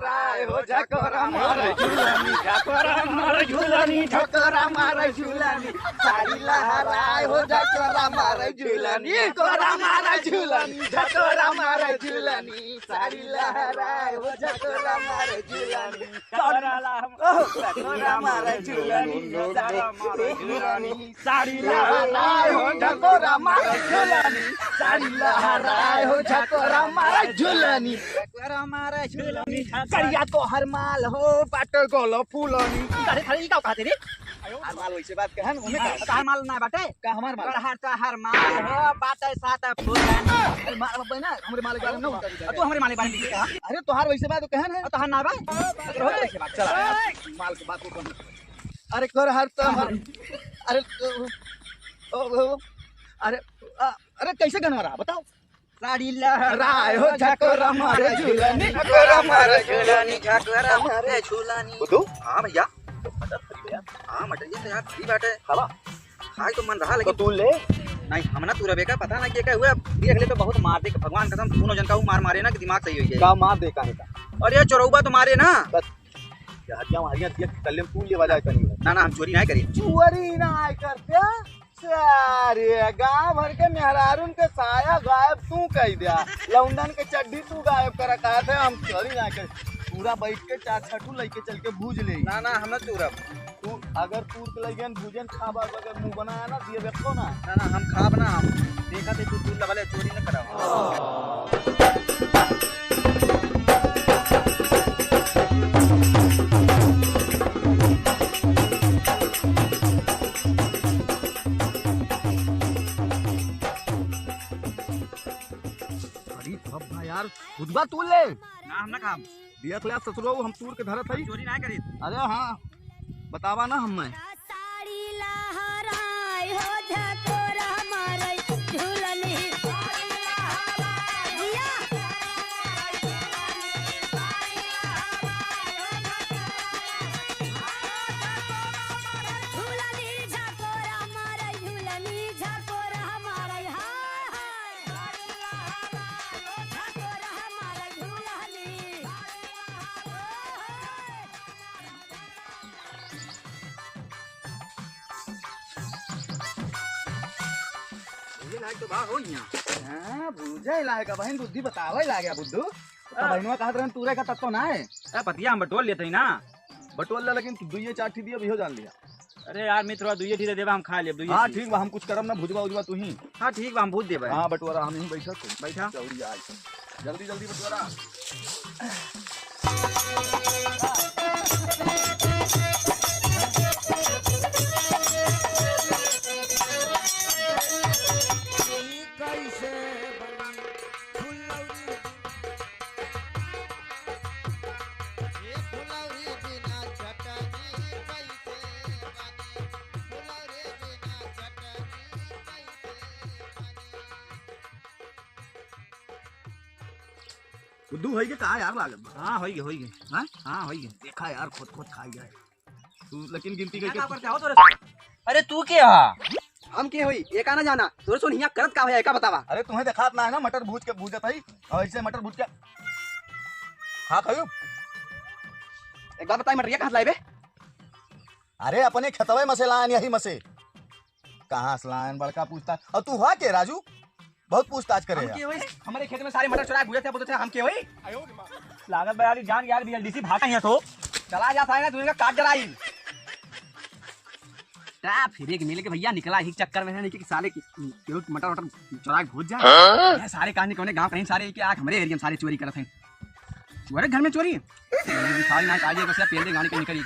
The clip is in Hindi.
लहराए हो झकोरा मारे झूलनी, झकोरा मारे झूलनी, झकोरा मारे झूलनी, साड़ी लहराए हो झकोरा मारे झूलनी, कोरा मारे झूलनी, झकोरा मारे झूलनी, साड़ी लहराए हो झकोरा मारे झूलनी, कोरा मारे झूलनी, साड़ी लहराए हो झकोरा मारे झूलनी, साड़ी लहराए हो झकोरा मारे झूलनी, झकोरा मारे झूलनी, करिया तो हर माल हो बाटे गोलो फूलनी। अरे खाली का कहते रे हर माल वैसे बात कहन ओमे का हर माल ना बाटे का हमार माल हर माल हो बाटे सात फूलनी। अरे माल बना हमरे माल के बारे में ना तू हमरे माल बारे में कहा अरे तोहार वैसे बात कहन है तो हर ना बा हो वैसे बात चल माल के बात को अरे कर हर तो अरे अरे अरे कैसे गाना रहा बताओ। साड़ी लहराए हो झकोरा मारे झूलनी, झकोरा मारे झूलनी, झकोरा मारे झूलनी। बुद्धू हां भैया हां मटर ये तो यार सही बात है। हवा खाई तो मन रहा तो लेकिन तू ले नहीं हमना तू रबे का पता ना क्या हुआ देख ले तो बहुत मार दे भगवान कसम दोनों जन का मार मारे ना कि दिमाग सही हो जाए। का मार दे काहे का और ये चोरौबा तो मारे ना हटिया मारिया दिया कल्ले तू ले बजा कनी ना हम चोरी नहीं करी चोरी ना करते सारे गांव भर के मेहरारून के साया गायब तू कह दिया लौंडन के चड्डी तू गायब कर रखा थे हम चोरी ना कर पूरा बैठ के चार छठू लेके चल के भूज ले ना हम ना चोरब तू अगर तूर के लगन भूजन खाबा अगर मुंह बनाया ना दिए देखो ना ना हम खाब ना हम देखा थे तू दूर लगले चोरी ना करा। यार खुदबा तू ले ना हम ना खाब देख ले ससुरो हम तूर के धरत हई चोरी नहीं करी। अरे हाँ बतावा ना हम साड़ी लहराए हो झकोरा मारे झूलनी, झूलनी झकोरा मारे झूलनी, झकोरा मारे झकोरा मारे झूलनी। ये लायक तो बा हो यहां हां बुझे लागे का बहन बुद्धि बतावे लागे बुद्धू तो बहनवा कहत रहन तूरे का तत्व ना है ए पतिया हम बटोल लेते ही ना बटोल ले लेकिन दुइये चार ठी दियो भी हो जान लिया। अरे यार मित्र दुइये ठीक देबा हम खा लेब दुइये। हां ठीक बा हम कुछ करम ना भुजवा उजवा तू ही हां ठीक बा हम भूज देबे। हां बटवारा हम ही बैठा तू बैठा चौड़ी आज जल्दी जल्दी बटवारा बुद्धू है के कहा यार लागत हां होई गए हां हां होई गए देखा यार खुद खुद खाई जाए तू लेकिन गिनती करके अरे तू क्या हम के होई एक आना जाना तोरे सुन हिया करत का होया का बतावा। अरे तुम्हें देखात ना है ना मटर भूज के भूजत है और ऐसे मटर भूज के हाँ खायो एक बात बताई मटरिया कहां से लाइबे। अरे अपने खतवे में से लायन यही में से कहाँ से लायन बड़का पूछता और तू हुआ के राजू बहुत पूछताछ करे हम के होई हमारे खेत में सारे मटर चुराए बुझे थे बोलते थे हम के होई लागत बयाली जान यार बीएलडीसी भागा यहां तो चला जा साइना तू इनका काट जलाई ता फिर एक मिल के भैया निकला ही चक्कर में है नहीं कि साले केवल मटर मटर चुराए भूज जाए ये सारे कहानी कोने गांव कहीं सारे कि आग हमारे एरिया में सारे चोरी करत हैं चोरी घर में चोरी सारी ना काजे बस पेड़ दे गाड़ी के निकली